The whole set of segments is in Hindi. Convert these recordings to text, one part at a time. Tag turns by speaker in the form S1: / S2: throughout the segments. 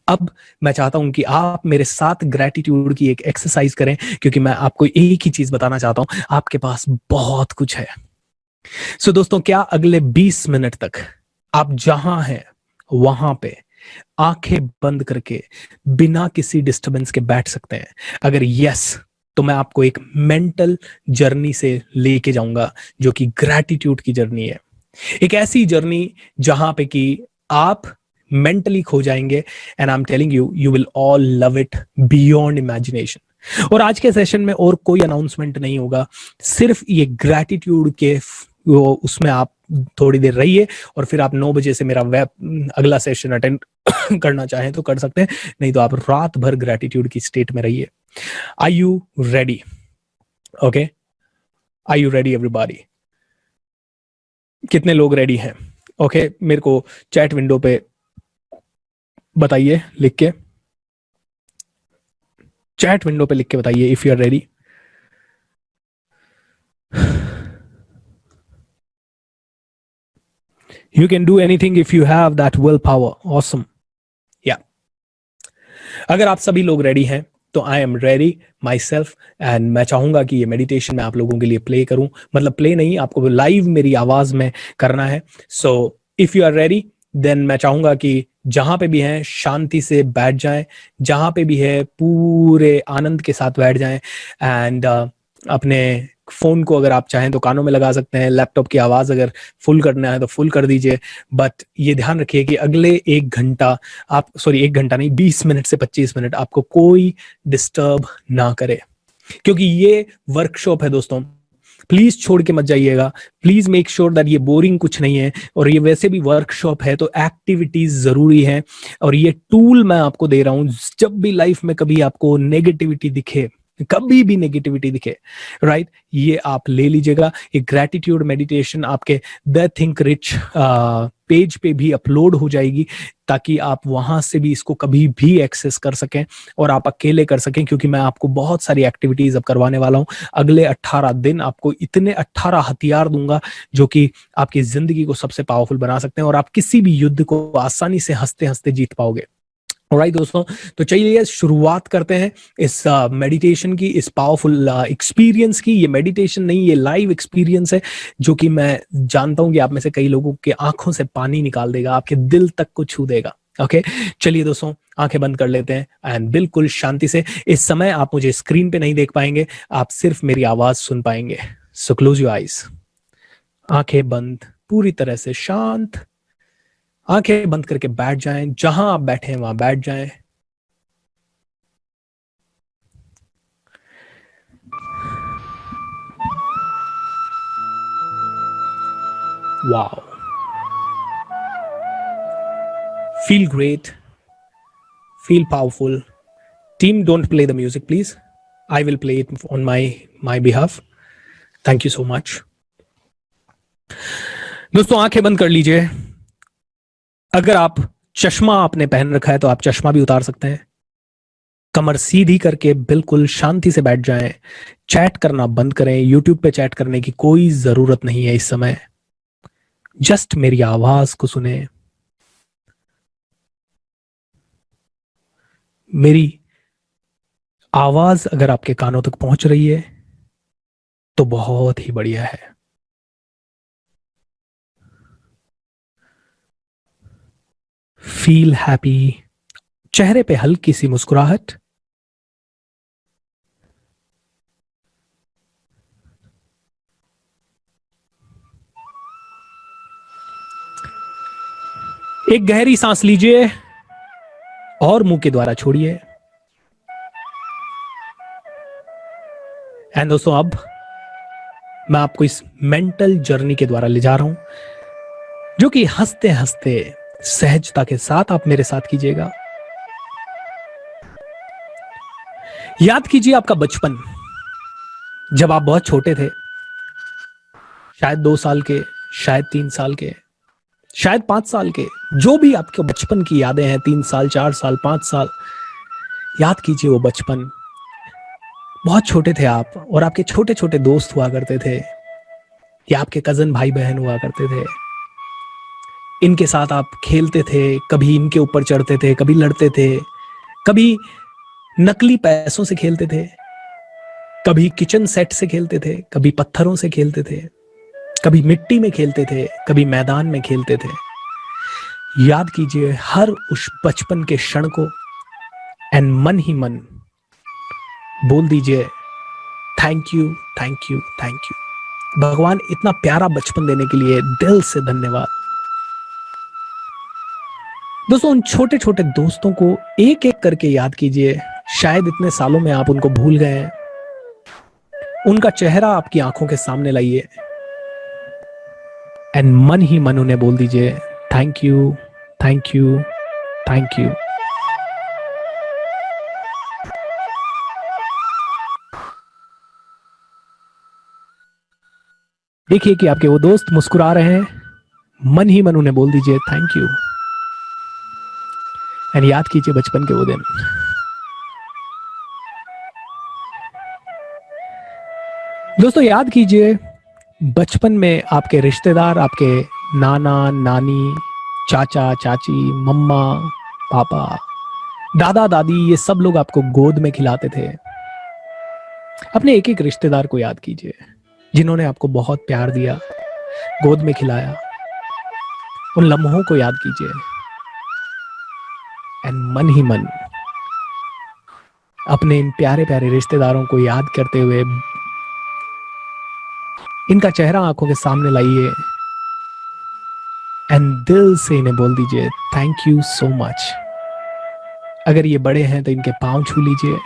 S1: अब मैं चाहता हूं कि आप मेरे साथ ग्रेटिट्यूड की एक एक्सरसाइज करें, क्योंकि मैं आपको एक ही चीज बताना चाहता हूं, आपके पास बहुत कुछ है। सो दोस्तों, क्या अगले 20 मिनट तक आप जहां हैं वहां पे आंखें बंद करके बिना किसी डिस्टरबेंस के बैठ सकते हैं? अगर यस, तो मैं आपको एक मेंटल जर्नी से लेके जाऊंगा जो कि ग्रैटिट्यूड की जर्नी है। एक ऐसी जर्नी जहां पे कि आप मेंटली खो जाएंगे, and I am telling you, you will all love it beyond imagination. और आज के सेशन में और कोई अनाउंसमेंट नहीं होगा, सिर्फ ये ग्रैटिट्यूड के उसमें आप थोड़ी देर रहिए, और फिर आप 9 बजे से मेरा वेब अगला सेशन अटेंड करना चाहें तो कर सकते हैं, नहीं तो आप रात भर ग्रैटिट्यूड की स्टेट में रहिए। Are you ready? Okay, are you ready everybody? कितने लोग रेडी हैं? ओके, मेरे को चैट विंडो पे बताइए लिख के, चैट विंडो पे लिख के बताइए if you are ready. You can do anything if you have that willpower. Awesome. Yeah. अगर आप सभी लोग रेडी हैं तो I am ready my self, and मैं चाहूंगा कि ये मेडिटेशन मैं आप लोगों के लिए प्ले करूं, मतलब प्ले नहीं, आपको लाइव मेरी आवाज में करना है। So if you are ready, then मैं चाहूंगा कि जहां पे भी हैं शांति से बैठ जाएं, जहां पे भी है पूरे आनंद के साथ बैठ जाएं, एंड अपने फोन को अगर आप चाहें तो कानों में लगा सकते हैं, लैपटॉप की आवाज अगर फुल करना है तो फुल कर दीजिए। बट ये ध्यान रखिए कि अगले 1 घंटा आप, सॉरी 1 घंटा नहीं, 20 मिनट से 25 मिनट आपको कोई डिस्टर्ब ना करे, क्योंकि ये वर्कशॉप है दोस्तों। प्लीज छोड़ के मत जाइएगा, प्लीज मेक श्योर दैट ये बोरिंग कुछ नहीं है, और ये वैसे भी वर्कशॉप है तो एक्टिविटीज जरूरी है। और ये टूल मैं आपको दे रहा हूं, जब भी लाइफ में कभी आपको नेगेटिविटी दिखे, कभी भी नेगेटिविटी दिखे, राइट, ये आप ले लीजिएगा। ये ग्रैटिट्यूड मेडिटेशन आपके द थिंक रिच पेज पे भी अपलोड हो जाएगी, ताकि आप वहां से भी इसको कभी भी एक्सेस कर सकें और आप अकेले कर सकें, क्योंकि मैं आपको बहुत सारी एक्टिविटीज अब करवाने वाला हूं। अगले 18 दिन आपको इतने 18 हथियार दूंगा जो कि आपकी जिंदगी को सबसे पावरफुल बना सकते हैं, और आप किसी भी युद्ध को आसानी से हंसते हंसते जीत पाओगे। ऑलराइट दोस्तों, तो चलिए शुरुआत करते हैं इस मेडिटेशन की, इस पावरफुल एक्सपीरियंस की। ये मेडिटेशन नहीं, ये लाइव एक्सपीरियंस है जो कि मैं जानता हूं कि आप में से कई लोगों के आंखों से पानी निकाल देगा, आपके दिल तक को छू देगा। ओके, चलिए दोस्तों, आंखें बंद कर लेते हैं एंड बिल्कुल शांति से। इस समय आप मुझे स्क्रीन पे नहीं देख पाएंगे, आप सिर्फ मेरी आवाज सुन पाएंगे। सो क्लोज योर आईज, आंखें बंद, पूरी तरह से शांत, आंखें बंद करके बैठ जाएं, जहां आप बैठे हैं वहां बैठ जाएं। Wow, feel great, feel powerful. Team, don't play the music please, I will play it on my behalf. Thank you so much. दोस्तों, आंखें बंद कर लीजिए। अगर आप चश्मा आपने पहन रखा है तो आप चश्मा भी उतार सकते हैं। कमर सीधी करके बिल्कुल शांति से बैठ जाएं। चैट करना बंद करें, यूट्यूब पे चैट करने की कोई जरूरत नहीं है इस समय। जस्ट मेरी आवाज को सुने। मेरी आवाज अगर आपके कानों तक पहुंच रही है तो बहुत ही बढ़िया है। फील हैप्पी, चेहरे पे हल्की सी मुस्कुराहट। एक गहरी सांस लीजिए और मुंह के द्वारा छोड़िए। एंड दोस्तों, अब मैं आपको इस मेंटल जर्नी के द्वारा ले जा रहा हूं, जो कि हंसते हंसते सहजता के साथ आप मेरे साथ कीजिएगा। याद कीजिए आपका बचपन, जब आप बहुत छोटे थे, शायद 2 साल के, शायद 3 साल के, शायद 5 साल के, जो भी आपके बचपन की यादें हैं, 3 साल, 4 साल, 5 साल, याद कीजिए वो बचपन। बहुत छोटे थे आप, और आपके छोटे छोटे दोस्त हुआ करते थे, या आपके कजन भाई बहन हुआ करते थे। इनके साथ आप खेलते थे, कभी इनके ऊपर चढ़ते थे, कभी लड़ते थे, कभी नकली पैसों से खेलते थे, कभी किचन सेट से खेलते थे, कभी पत्थरों से खेलते थे, कभी मिट्टी में खेलते थे, कभी मैदान में खेलते थे। याद कीजिए हर उस बचपन के क्षण को एंड मन ही मन बोल दीजिए thank you, thank you, thank you. भगवान इतना प्यारा बचपन देने के लिए दिल से धन्यवाद। दोस्तों उन छोटे छोटे दोस्तों को एक एक करके याद कीजिए। शायद इतने सालों में आप उनको भूल गए हैं। उनका चेहरा आपकी आंखों के सामने लाइए एंड मन ही मन उन्हें बोल दीजिए thank you, thank you, thank you. देखिए कि आपके वो दोस्त मुस्कुरा रहे हैं, मन ही मन उन्हें बोल दीजिए थैंक यू एंड याद कीजिए बचपन के वो दिन। दोस्तों याद कीजिए बचपन में आपके रिश्तेदार, आपके नाना नानी, चाचा चाची, मम्मा पापा, दादा दादी, ये सब लोग आपको गोद में खिलाते थे। अपने एक एक रिश्तेदार को याद कीजिए जिन्होंने आपको बहुत प्यार दिया, गोद में खिलाया। उन लम्हों को याद कीजिए एंड मन ही मन अपने इन प्यारे प्यारे रिश्तेदारों को याद करते हुए इनका चेहरा आंखों के सामने लाइए एंड दिल से इन्हें बोल दीजिए थैंक यू सो मच। अगर ये बड़े हैं तो इनके पांव छू लीजिए,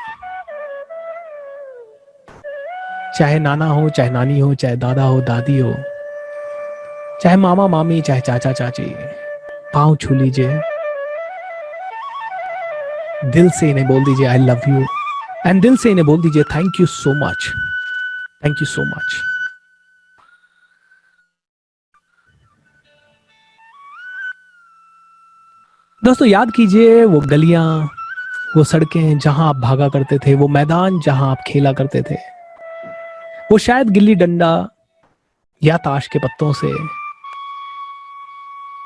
S1: चाहे नाना हो, चाहे नानी हो, चाहे दादा हो, दादी हो, चाहे मामा मामी, चाहे चाचा चाची, पांव छू लीजिए। दिल से इन्हें बोल दीजिए आई लव यू एंड दिल से इन्हें बोल दीजिए thank you so much, thank you so much. दोस्तों याद कीजिए वो गलियां, वो सड़कें जहां आप भागा करते थे, वो मैदान जहां आप खेला करते थे, वो शायद गिल्ली डंडा या ताश के पत्तों से,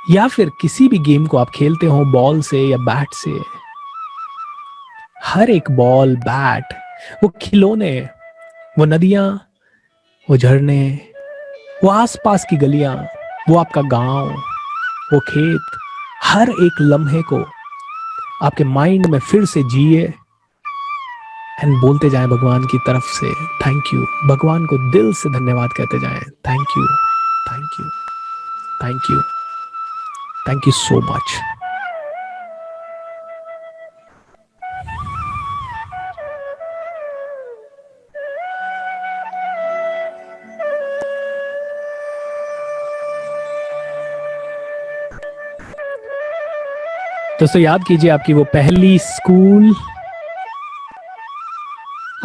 S1: या फिर किसी भी गेम को आप खेलते हो बॉल से या बैट से। हर एक बॉल, बैट, वो खिलौने, वो नदियां, वो झरने, वो आसपास की गलियां, वो आपका गांव, वो खेत, हर एक लम्हे को आपके माइंड में फिर से जिए एंड बोलते जाएं भगवान की तरफ से थैंक यू। भगवान को दिल से धन्यवाद कहते जाएं thank you, thank you, thank you, thank you so much. दोस्तों याद कीजिए आपकी वो पहली स्कूल।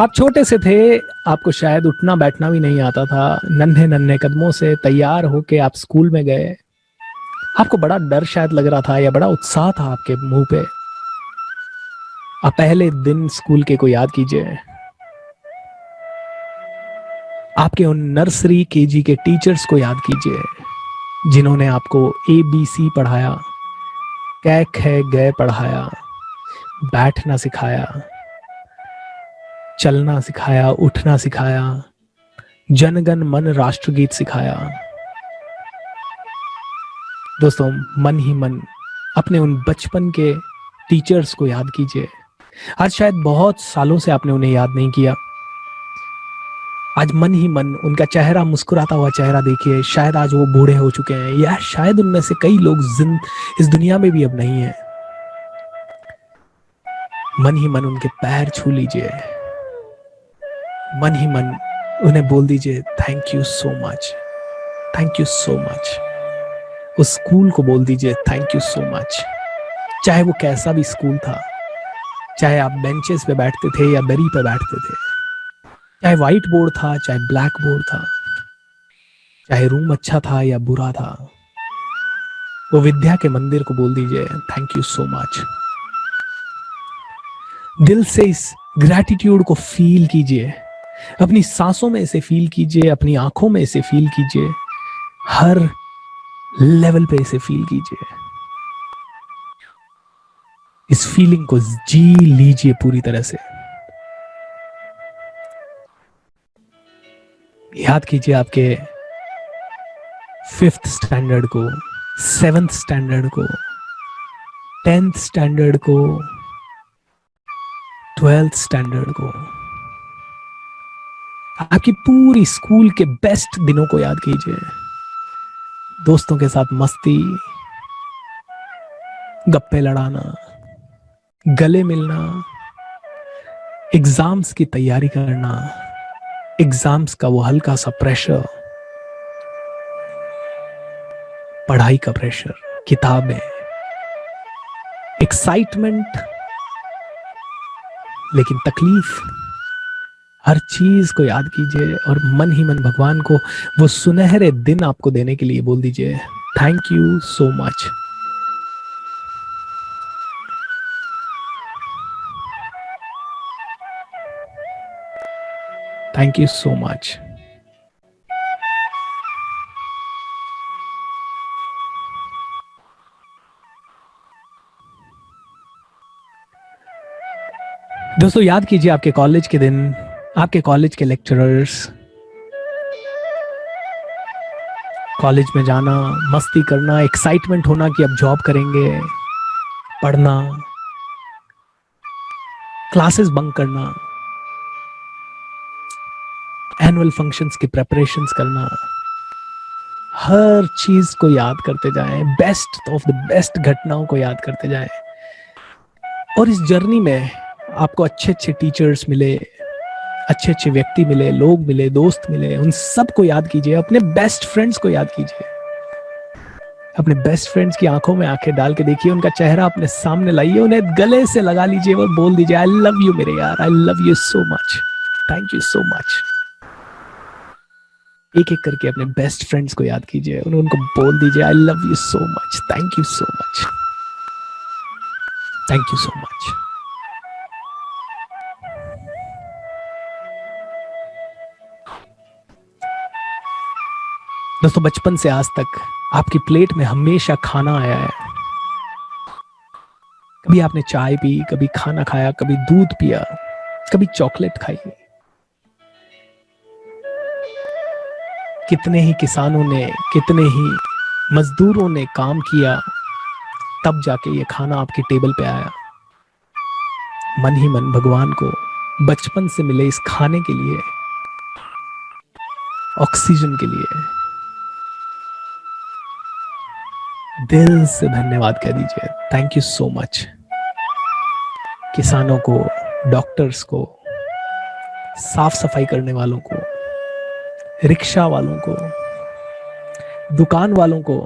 S1: आप छोटे से थे, आपको शायद उठना बैठना भी नहीं आता था। नन्हे नन्हे कदमों से तैयार होके आप स्कूल में गए। आपको बड़ा डर शायद लग रहा था या बड़ा उत्साह था आपके मुंह पे। आप पहले दिन स्कूल के को याद कीजिए। आपके उन नर्सरी केजी के टीचर्स को याद कीजिए जिन्होंने आपको ABC पढ़ाया, कै खे गए पढ़ाया, बैठना सिखाया, चलना सिखाया, उठना सिखाया, जनगण मन राष्ट्रगीत सिखाया। दोस्तों मन ही मन अपने उन बचपन के टीचर्स को याद कीजिए। आज शायद बहुत सालों से आपने उन्हें याद नहीं किया। आज मन ही मन उनका चेहरा, मुस्कुराता हुआ चेहरा देखिए। शायद आज वो बूढ़े हो चुके हैं या शायद उनमें से कई लोग इस दुनिया में भी अब नहीं है। मन ही मन उनके पैर छू लीजिए, मन ही मन उन्हें बोल दीजिए thank you so much, thank you so much. उस स्कूल को बोल दीजिए थैंक यू सो मच। चाहे वो कैसा भी स्कूल था, चाहे आप बेंचेस पे बैठते थे या दरी पे बैठते थे, चाहे व्हाइट बोर्ड था, चाहे ब्लैक बोर्ड था, चाहे रूम अच्छा था या बुरा था, वो विद्या के मंदिर को बोल दीजिए थैंक यू सो मच। दिल से इस ग्रैटिट्यूड को फील कीजिए, अपनी सांसों में इसे फील कीजिए, अपनी आंखों में इसे फील कीजिए। हर लेवल पे इसे फील कीजिए, इस फीलिंग को जी लीजिए पूरी तरह से। याद कीजिए आपके 5th स्टैंडर्ड को, 7th स्टैंडर्ड को, 10th स्टैंडर्ड को, 12th स्टैंडर्ड को, आपकी पूरी स्कूल के बेस्ट दिनों को याद कीजिए। दोस्तों के साथ मस्ती, गप्पे लड़ाना, गले मिलना, एग्जाम्स की तैयारी करना, एग्जाम्स का वो हल्का सा प्रेशर, पढ़ाई का प्रेशर, किताबें, एक्साइटमेंट, लेकिन तकलीफ, हर चीज को याद कीजिए और मन ही मन भगवान को वो सुनहरे दिन आपको देने के लिए बोल दीजिए, thank you so much. Thank you so much. दोस्तों याद कीजिए आपके कॉलेज के दिन, आपके कॉलेज के लेक्चरर्स, कॉलेज में जाना, मस्ती करना, एक्साइटमेंट होना कि अब जॉब करेंगे, पढ़ना, क्लासेस बंक करना, एनुअल फंक्शंस की प्रेपरेशंस करना, हर चीज को याद करते जाएं, बेस्ट ऑफ द बेस्ट घटनाओं को याद करते जाएं। और इस जर्नी में आपको अच्छे अच्छे टीचर्स मिले, अच्छे अच्छे व्यक्ति मिले, लोग मिले, दोस्त मिले, उन सब को याद कीजिए। अपने बेस्ट फ्रेंड्स को याद कीजिए, अपने बेस्ट फ्रेंड्स की आंखों में आंखें डाल के देखिए, उनका चेहरा अपने सामने लाइए, उन्हें गले से लगा लीजिए और बोल दीजिए, आई लव यू मेरे यार, आई love you so much, thank you so much. एक एक करके अपने बेस्ट फ्रेंड्स को याद कीजिए, उनको बोल दीजिए, आई love you so much, thank you so much, thank you so much. दोस्तों बचपन से आज तक आपकी प्लेट में हमेशा खाना आया है। कभी आपने चाय पी, कभी खाना खाया, कभी दूध पिया, कभी चॉकलेट खाई। कितने ही किसानों ने, कितने ही मजदूरों ने काम किया, तब जाके ये खाना आपकी टेबल पे आया। मन ही मन भगवान को बचपन से मिले इस खाने के लिए, ऑक्सीजन के लिए दिल से धन्यवाद कह दीजिए, थैंक यू सो मच। किसानों को, डॉक्टर्स को, साफ सफाई करने वालों को, रिक्शा वालों को, दुकान वालों को,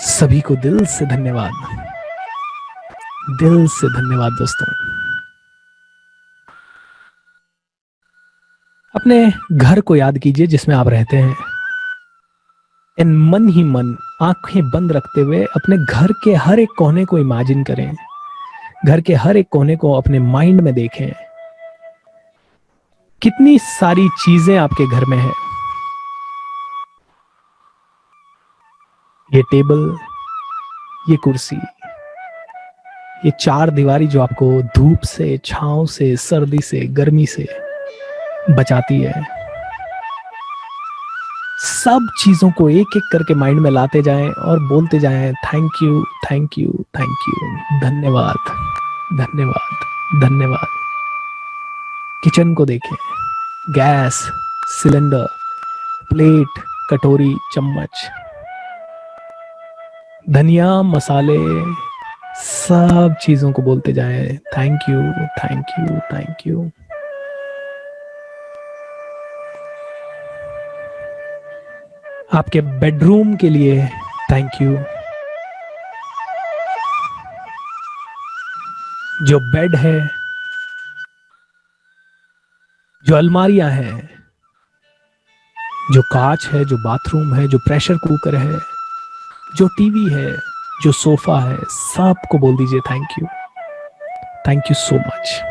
S1: सभी को दिल से धन्यवाद, दिल से धन्यवाद। दोस्तों अपने घर को याद कीजिए जिसमें आप रहते हैं, इन मन ही मन आंखें बंद रखते हुए अपने घर के हर एक कोने को इमेजिन करें, घर के हर एक कोने को अपने माइंड में देखें। कितनी सारी चीजें आपके घर में है, ये टेबल, ये कुर्सी, ये चार दीवारी जो आपको धूप से, छांव से, सर्दी से, गर्मी से बचाती है। सब चीजों को एक एक करके माइंड में लाते जाएं और बोलते जाएं, thank you, thank you, thank you, धन्यवाद, धन्यवाद, धन्यवाद। किचन को देखें, गैस, सिलेंडर, प्लेट, कटोरी, चम्मच, धनिया, मसाले, सब चीजों को बोलते जाएं, thank you, thank you, thank you. आपके बेडरूम के लिए थैंक यू। जो बेड है, जो अलमारियां हैं, जो कांच है, जो बाथरूम है, जो प्रेशर कुकर है, जो टीवी है, जो सोफा है, सबको बोल दीजिए thank you, thank you so much.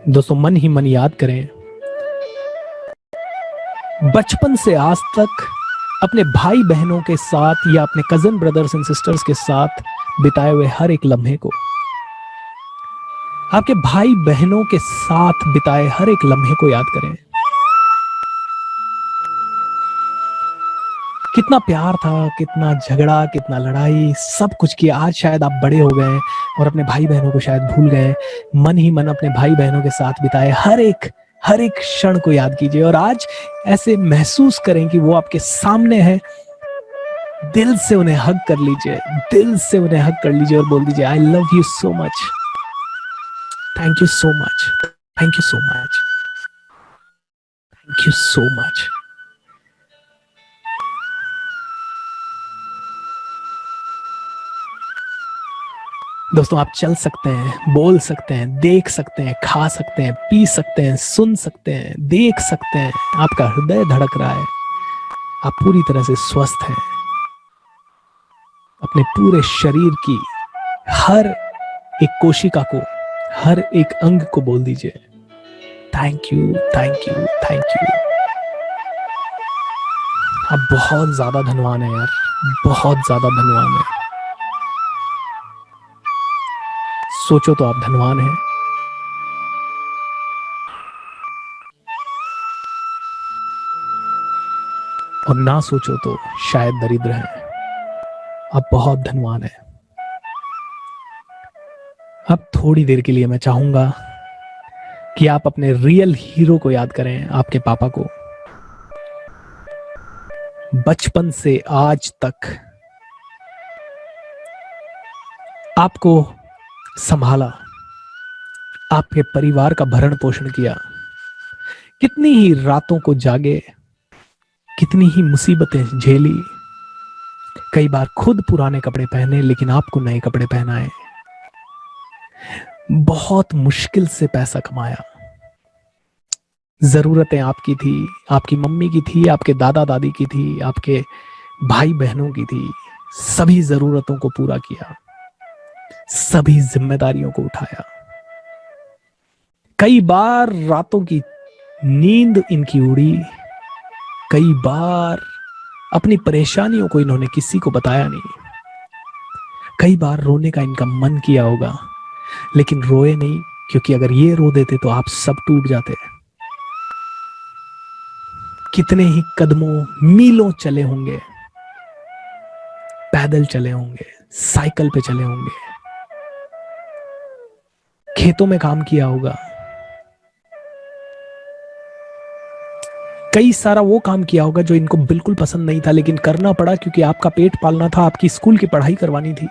S1: दोस्तों मन ही मन याद करें, बचपन से आज तक अपने भाई बहनों के साथ या अपने कजन ब्रदर्स एंड सिस्टर्स के साथ बिताए हुए हर एक लम्हे को, आपके भाई बहनों के साथ बिताए हर एक लम्हे को याद करें। कितना प्यार था, कितना झगड़ा, कितना लड़ाई, सब कुछ किया। आज शायद आप बड़े हो गए और अपने भाई बहनों को शायद भूल गए। मन ही मन अपने भाई बहनों के साथ बिताए हर एक क्षण को याद कीजिए और आज ऐसे महसूस करें कि वो आपके सामने है। दिल से उन्हें हग कर लीजिए, दिल से उन्हें हग कर लीजिए और बोल दीजिए, आई love you so much, thank you so much, thank you so much, thank you so much. दोस्तों आप चल सकते हैं, बोल सकते हैं, देख सकते हैं, खा सकते हैं, पी सकते हैं, सुन सकते हैं, देख सकते हैं, आपका हृदय धड़क रहा है, आप पूरी तरह से स्वस्थ हैं। अपने पूरे शरीर की हर एक कोशिका को, हर एक अंग को बोल दीजिए, thank you, thank you, thank you. आप बहुत ज्यादा धनवान है यार, बहुत ज्यादा धनवान है। सोचो तो आप धनवान हैं, और ना सोचो तो शायद दरिद्र हैं। आप बहुत धनवान हैं। अब थोड़ी देर के लिए मैं चाहूंगा कि आप अपने रियल हीरो को याद करें, आपके पापा को। बचपन से आज तक आपको संभाला, आपके परिवार का भरण पोषण किया, कितनी ही रातों को जागे, कितनी ही मुसीबतें झेली, कई बार खुद पुराने कपड़े पहने लेकिन आपको नए कपड़े पहनाए, बहुत मुश्किल से पैसा कमाया। जरूरतें आपकी थी, आपकी मम्मी की थी, आपके दादा दादी की थी, आपके भाई बहनों की थी, सभी जरूरतों को पूरा किया, सभी जिम्मेदारियों को उठाया। कई बार रातों की नींद इनकी उड़ी, कई बार अपनी परेशानियों को इन्होंने किसी को बताया नहीं, कई बार रोने का इनका मन किया होगा लेकिन रोए नहीं, क्योंकि अगर ये रो देते तो आप सब टूट जाते। कितने ही कदमों, मीलों चले होंगे, पैदल चले होंगे, साइकिल पे चले होंगे, खेतों में काम किया होगा, कई सारा वो काम किया होगा जो इनको बिल्कुल पसंद नहीं था लेकिन करना पड़ा क्योंकि आपका पेट पालना था, आपकी स्कूल की पढ़ाई करवानी थी।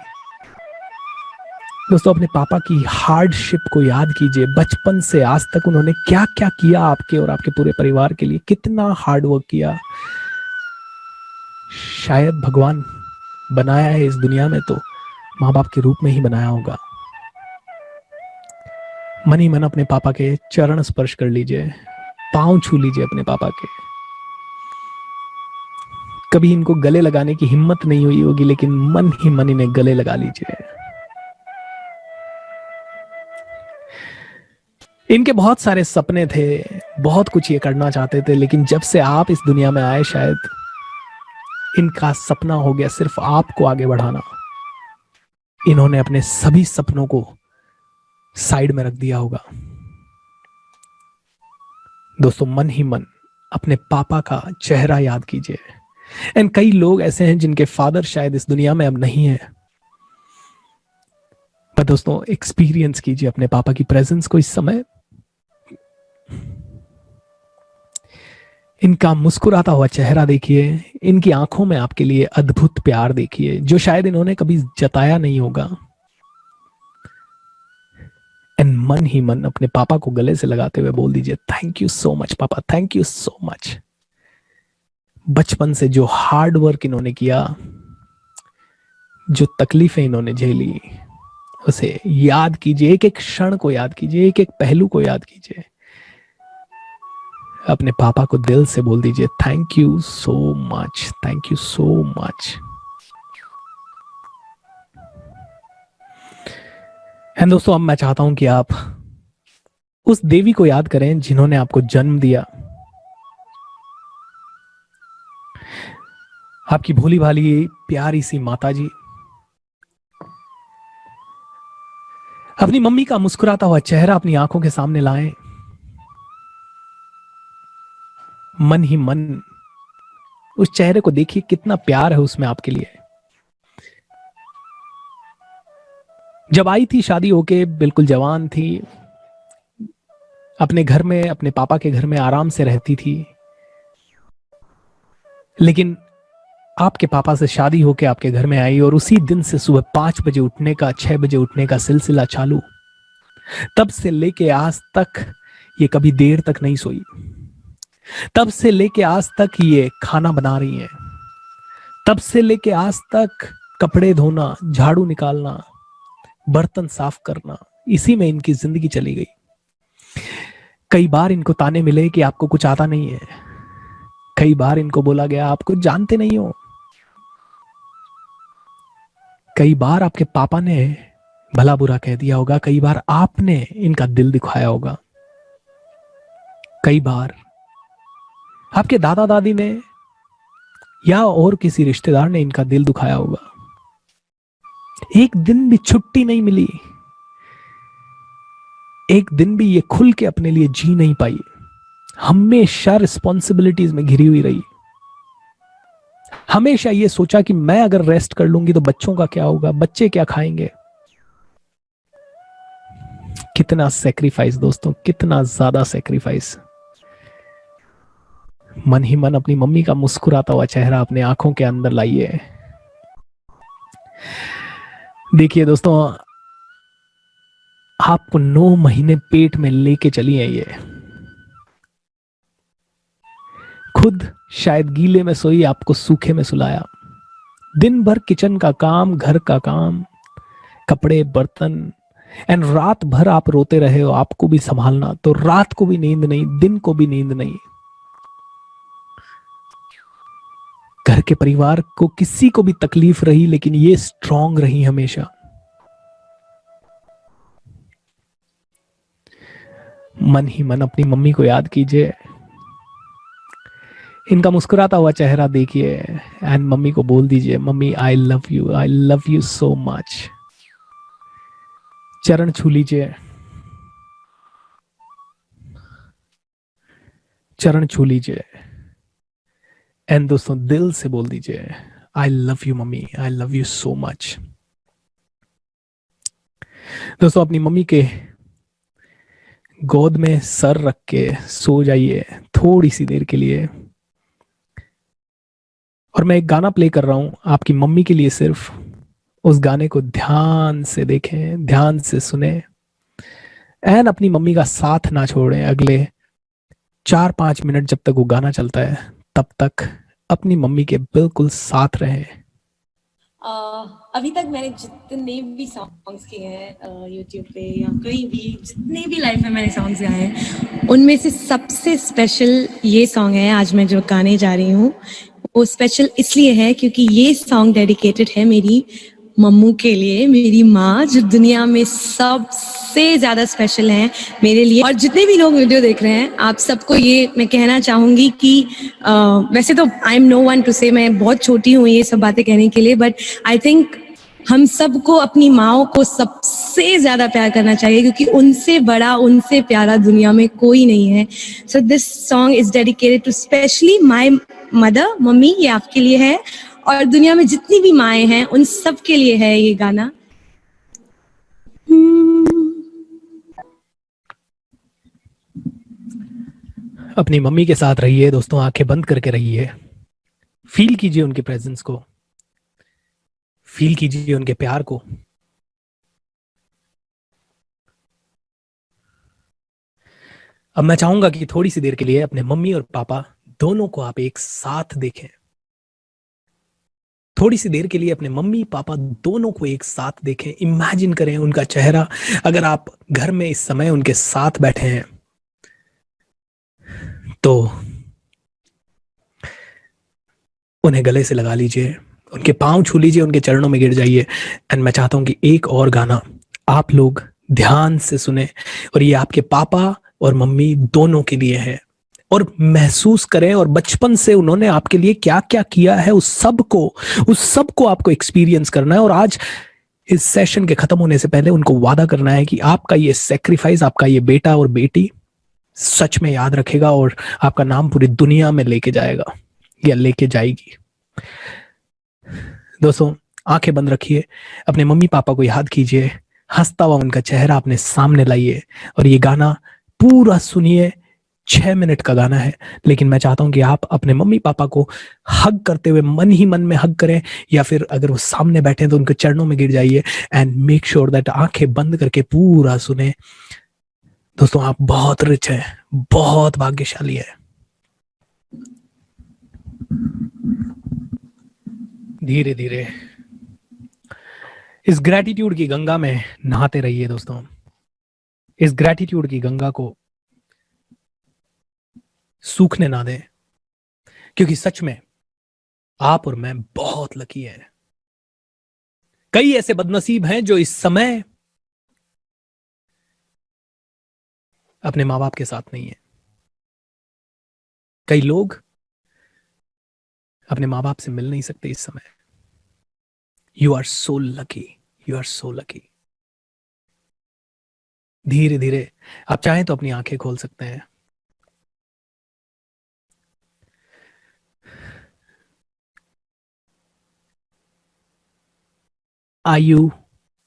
S1: दोस्तों अपने पापा की हार्डशिप को याद कीजिए। बचपन से आज तक उन्होंने क्या क्या किया आपके और आपके पूरे परिवार के लिए, कितना हार्ड वर्क किया। शायद भगवान बनाया है इस दुनिया में तो माँ बाप के रूप में ही बनाया होगा। मन ही मन अपने पापा के चरण स्पर्श कर लीजिए, पांव छू लीजिए अपने पापा के। कभी इनको गले लगाने की हिम्मत नहीं हुई होगी लेकिन मन ही मन इन्हें गले लगा लीजिए। इनके बहुत सारे सपने थे, बहुत कुछ ये करना चाहते थे, लेकिन जब से आप इस दुनिया में आए शायद इनका सपना हो गया सिर्फ आपको आगे बढ़ाना। इन्होंने अपने सभी सपनों को साइड में रख दिया होगा। दोस्तों मन ही मन अपने पापा का चेहरा याद कीजिए। एंड कई लोग ऐसे हैं जिनके फादर शायद इस दुनिया में अब नहीं है, पर दोस्तों एक्सपीरियंस कीजिए अपने पापा की प्रेजेंस को इस समय। इनका मुस्कुराता हुआ चेहरा देखिए, इनकी आंखों में आपके लिए अद्भुत प्यार देखिए जो शायद इन्होंने कभी जताया नहीं होगा। एंड मन ही मन अपने पापा को गले से लगाते हुए बोल दीजिए, थैंक यू सो मच पापा, थैंक यू सो मच। बचपन से जो हार्ड वर्क इन्होंने किया, जो तकलीफें इन्होंने झेली, उसे याद कीजिए, एक एक क्षण को याद कीजिए, एक एक पहलू को याद कीजिए। अपने पापा को दिल से बोल दीजिए, thank you so much, thank you so much. And दोस्तों अब मैं चाहता हूं कि आप उस देवी को याद करें जिन्होंने आपको जन्म दिया, आपकी भोली भाली प्यारी सी माता जी। अपनी मम्मी का मुस्कुराता हुआ चेहरा अपनी आंखों के सामने लाएं। मन ही मन उस चेहरे को देखिए, कितना प्यार है उसमें आपके लिए। जब आई थी शादी होके, बिल्कुल जवान थी, अपने घर में, अपने पापा के घर में आराम से रहती थी। लेकिन आपके पापा से शादी होके आपके घर में आई और उसी दिन से सुबह 5 बजे उठने का, 6 बजे उठने का सिलसिला चालू। तब से लेके आज तक ये कभी देर तक नहीं सोई। तब से लेके आज तक ये खाना बना रही हैं। तब से लेके आज तक कपड़े धोना, झाड़ू निकालना, बर्तन साफ करना, इसी में इनकी जिंदगी चली गई। कई बार इनको ताने मिले कि आपको कुछ आता नहीं है। कई बार इनको बोला गया आप कुछ जानते नहीं हो। कई बार आपके पापा ने भला बुरा कह दिया होगा। कई बार आपने इनका दिल दुखाया होगा। कई बार आपके दादा दादी ने या और किसी रिश्तेदार ने इनका दिल दुखाया होगा। एक दिन भी छुट्टी नहीं मिली। एक दिन भी ये खुल के अपने लिए जी नहीं पाई। हमेशा रिस्पॉन्सिबिलिटीज में घिरी हुई रही। हमेशा ये सोचा कि मैं अगर रेस्ट कर लूंगी तो बच्चों का क्या होगा, बच्चे क्या खाएंगे। कितना सेक्रीफाइस दोस्तों, कितना ज्यादा सेक्रीफाइस। मन ही मन अपनी मम्मी का मुस्कुराता हुआ चेहरा अपने आंखों के अंदर लाइए। देखिए दोस्तों, आपको 9 महीने पेट में लेके चली है ये। खुद शायद गीले में सोई, आपको सूखे में सुलाया। दिन भर किचन का काम, घर का काम, कपड़े, बर्तन, एंड रात भर आप रोते रहे हो। आपको भी संभालना, तो रात को भी नींद नहीं, दिन को भी नींद नहीं। घर के परिवार को किसी को भी तकलीफ रही, लेकिन ये स्ट्रांग रही हमेशा। मन ही मन अपनी मम्मी को याद कीजिए, इनका मुस्कुराता हुआ चेहरा देखिए, एंड मम्मी को बोल दीजिए, mummy I love you so much. चरण छू लीजिए, चरण छू लीजिए, एंड दोस्तों दिल से बोल दीजिए, आई love you mummy, I love you so much. दोस्तों अपनी मम्मी के गोद में सर रख के सो जाइए थोड़ी सी देर के लिए। और मैं एक गाना प्ले कर रहा हूं आपकी मम्मी के लिए। सिर्फ उस गाने को ध्यान से देखें, ध्यान से सुने, एंड अपनी मम्मी का साथ ना छोड़ें। अगले 4-5 मिनट जब तक वो गाना चलता है, तब तक अपनी मम्मी के बिल्कुल साथ रहें।
S2: अभी तक मैंने जितने भी सॉन्ग्स किए हैं यूट्यूब पे या कहीं भी, जितने भी लाइफ में मैंने सॉन्ग्स गाए हैं, उनमें से सबसे स्पेशल ये सॉन्ग है आज मैं जो गाने जा रही हूँ। वो स्पेशल इसलिए है क्योंकि ये सॉन्ग डेडिकेटेड है मेरी मम्मू के लिए, मेरी माँ जो दुनिया में सबसे ज्यादा स्पेशल है मेरे लिए। और जितने भी लोग वीडियो देख रहे हैं, आप सबको ये मैं कहना चाहूंगी कि वैसे तो I am no one to say, मैं बहुत छोटी हूँ ये सब बातें कहने के लिए, बट आई थिंक हम सबको अपनी माओ को सबसे ज्यादा प्यार करना चाहिए, क्योंकि उनसे बड़ा, उनसे प्यारा दुनिया में कोई नहीं है। So this song is dedicated to specially my mother. मम्मी, ये आपके लिए है, और दुनिया में जितनी भी माएँ हैं उन सब के लिए है ये गाना।
S1: अपनी मम्मी के साथ रहिए दोस्तों, आंखें बंद करके रहिए। फील कीजिए उनके प्रेजेंस को, फील कीजिए उनके प्यार को। अब मैं चाहूंगा कि थोड़ी सी देर के लिए अपने मम्मी और पापा दोनों को आप एक साथ देखें। थोड़ी सी देर के लिए अपने मम्मी पापा दोनों को एक साथ देखें। इमेजिन करें उनका चेहरा। अगर आप घर में इस समय उनके साथ बैठे हैं तो उन्हें गले से लगा लीजिए, उनके पांव छू लीजिए, उनके चरणों में गिर जाइए। एंड मैं चाहता हूं कि एक और गाना आप लोग ध्यान से सुने, और ये आपके पापा और मम्मी दोनों के लिए है। और महसूस करें, और बचपन से उन्होंने आपके लिए क्या क्या किया है उस सब को आपको एक्सपीरियंस करना है। और आज इस सेशन के खत्म होने से पहले उनको वादा करना है कि आपका ये सेक्रीफाइस, आपका ये बेटा और बेटी सच में याद रखेगा और आपका नाम पूरी दुनिया में लेके जाएगा या लेके जाएगी। दोस्तों, आंखें बंद रखिए, अपने मम्मी पापा को याद कीजिए, हंसता हुआ उनका चेहरा अपने सामने लाइए, और ये गाना पूरा सुनिए। 6 मिनट का गाना है, लेकिन मैं चाहता हूं कि आप अपने मम्मी पापा को हग करते हुए मन ही मन में हग करें, या फिर अगर वो सामने बैठे हैं तो उनके चरणों में गिर जाइए, एंड मेक श्योर दैट आंखें बंद करके पूरा सुने। दोस्तों, आप बहुत रिच हैं, बहुत भाग्यशाली है। धीरे धीरे इस ग्रैटिट्यूड की गंगा में नहाते रहिए दोस्तों। इस ग्रैटिट्यूड की गंगा को सूखने ना दें, क्योंकि सच में आप और मैं बहुत लकी हैं। कई ऐसे बदनसीब हैं जो इस समय अपने माँ बाप के साथ नहीं है। कई लोग अपने माँ बाप से मिल नहीं सकते इस समय। You are so lucky, you are so lucky. धीरे धीरे आप चाहें तो अपनी आंखें खोल सकते हैं। आर यू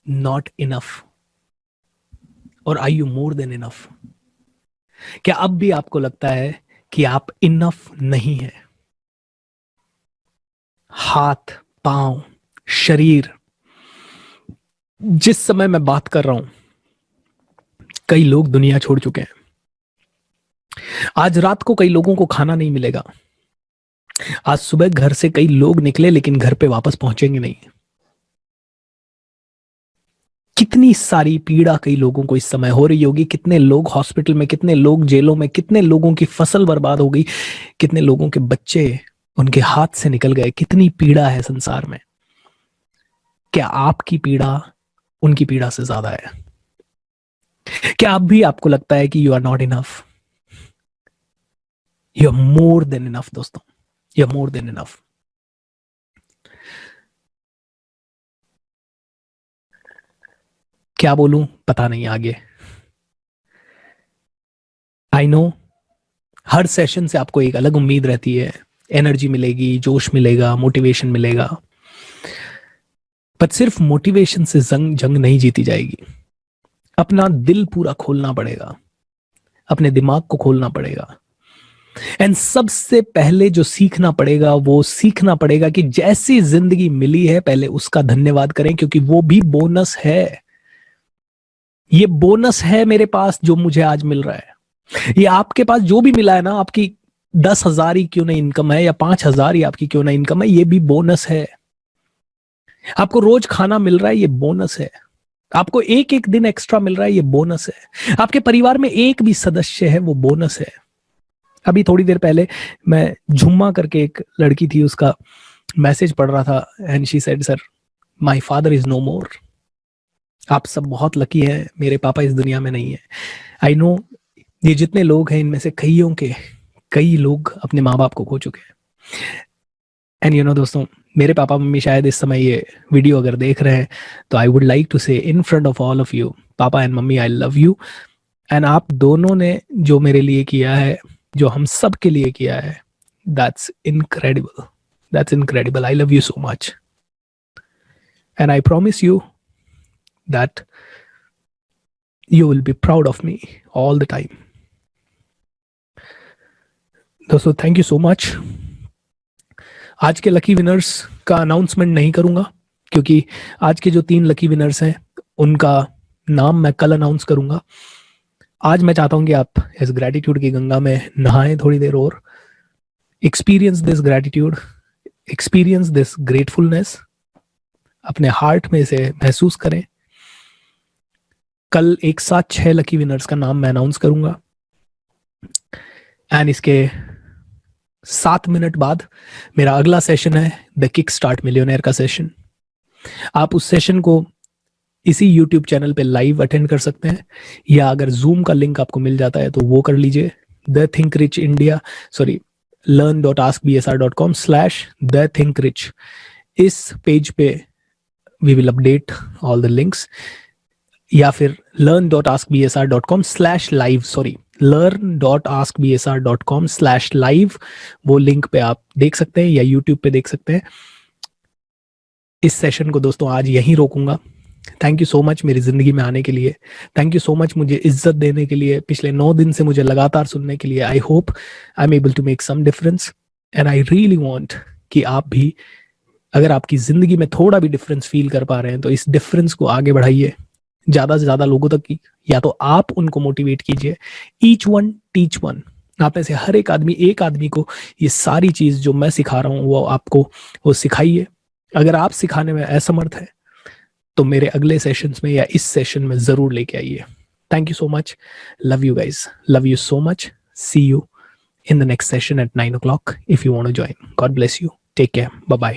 S1: नॉट इनफ, और are you more than enough? क्या अब भी आपको लगता है कि आप इनफ नहीं है? हाथ, पांव, शरीर, जिस समय मैं बात कर रहा हूं कई लोग दुनिया छोड़ चुके हैं। आज रात को कई लोगों को खाना नहीं मिलेगा। आज सुबह घर से कई लोग निकले लेकिन घर पे वापस पहुंचेंगे नहीं। कितनी सारी पीड़ा कई लोगों को इस समय हो रही होगी। कितने लोग हॉस्पिटल में, कितने लोग जेलों में, कितने लोगों की फसल बर्बाद हो गई, कितने लोगों के बच्चे उनके हाथ से निकल गए। कितनी पीड़ा है संसार में। क्या आपकी पीड़ा उनकी पीड़ा से ज्यादा है? क्या अब भी आपको लगता है कि you are not enough? You are more than enough दोस्तों, you are more than enough. क्या बोलूं पता नहीं आगे। आई नो हर सेशन से आपको एक अलग उम्मीद रहती है, एनर्जी मिलेगी, जोश मिलेगा, मोटिवेशन मिलेगा। पर सिर्फ मोटिवेशन से जंग नहीं जीती जाएगी। अपना दिल पूरा खोलना पड़ेगा, अपने दिमाग को खोलना पड़ेगा। एंड सबसे पहले जो सीखना पड़ेगा वो सीखना पड़ेगा कि जैसी जिंदगी मिली है पहले उसका धन्यवाद करें, क्योंकि वो भी बोनस है। ये बोनस है मेरे पास जो मुझे आज मिल रहा है। ये आपके पास जो भी मिला है ना, आपकी 10,000 ही क्यों ना इनकम है या 5,000 ही आपकी क्यों ना इनकम है, ये भी बोनस है। आपको रोज खाना मिल रहा है, ये बोनस है। आपको एक एक दिन एक्स्ट्रा मिल रहा है, ये बोनस है। आपके परिवार में एक भी सदस्य है, वो बोनस है। अभी थोड़ी देर पहले मैं झुम्मा करके एक लड़की थी, उसका मैसेज पढ़ रहा था, and she said, sir my father is no more. आप सब बहुत लकी हैं, मेरे पापा इस दुनिया में नहीं है। आई नो ये जितने लोग हैं इनमें से कई लोग अपने माँ बाप को खो चुके हैं। एंड यू नो दोस्तों, मेरे पापा मम्मी शायद इस समय ये वीडियो अगर देख रहे हैं, तो I would like to say in front of all of you, papa and mummy, I love you. And आप दोनों ने जो मेरे लिए किया है, जो हम सब के लिए किया है, that's incredible, that's incredible. I love you so much, and I promise you that you will be proud of me all the time. दोस्तों, थैंक यू सो मच। आज के लकी विनर्स का अनाउंसमेंट नहीं करूंगा, क्योंकि आज के जो 3 लकी विनर्स हैं उनका नाम मैं कल अनाउंस करूंगा। आज मैं चाहता हूं कि आप इस ग्रैटिट्यूड की गंगा में नहाएं थोड़ी देर और experience this gratitude, experience this gratefulness, अपने हार्ट में इसे महसूस करें। कल एक साथ 6 लकी विनर्स का नाम मैं अनाउंस करूंगा, एंड इसके 7 मिनट बाद मेरा अगला सेशन है द किक स्टार्ट मिलियनेयर का सेशन। आप उस सेशन को इसी यूट्यूब चैनल पे लाइव अटेंड कर सकते हैं, या अगर जूम का लिंक आपको मिल जाता है तो वो कर लीजिए। The think rich India, sorry, learn.askbsr.com/the think rich, इस पेज पे we will update all the links, या फिर learn.askbsr.com/live, सॉरी, learn.askbsr.com/live, वो लिंक पे आप देख सकते हैं या यूट्यूब पे देख सकते हैं। इस सेशन को दोस्तों आज यहीं रोकूंगा। थैंक यू सो मच मेरी जिंदगी में आने के लिए, थैंक यू सो मच मुझे इज्जत देने के लिए, पिछले 9 दिन से मुझे लगातार सुनने के लिए। I hope I am able to make some difference, and I really want कि आप भी, अगर आपकी जिंदगी में थोड़ा भी डिफरेंस फील कर पा रहे हैं तो इस डिफरेंस को आगे बढ़ाइए, ज्यादा से ज्यादा लोगों तक की, या तो आप उनको मोटिवेट कीजिए। ईच वन टीच वन, आप में से हर एक आदमी को ये सारी चीज जो मैं सिखा रहा हूँ वो आपको वो सिखाइए। अगर आप सिखाने में असमर्थ है तो मेरे अगले सेशंस में या इस सेशन में जरूर लेके आइए। Thank you so much, love you guys, love you so much, see you in the next session at 9 o'clock if you want to join. God bless you, take care, bye bye.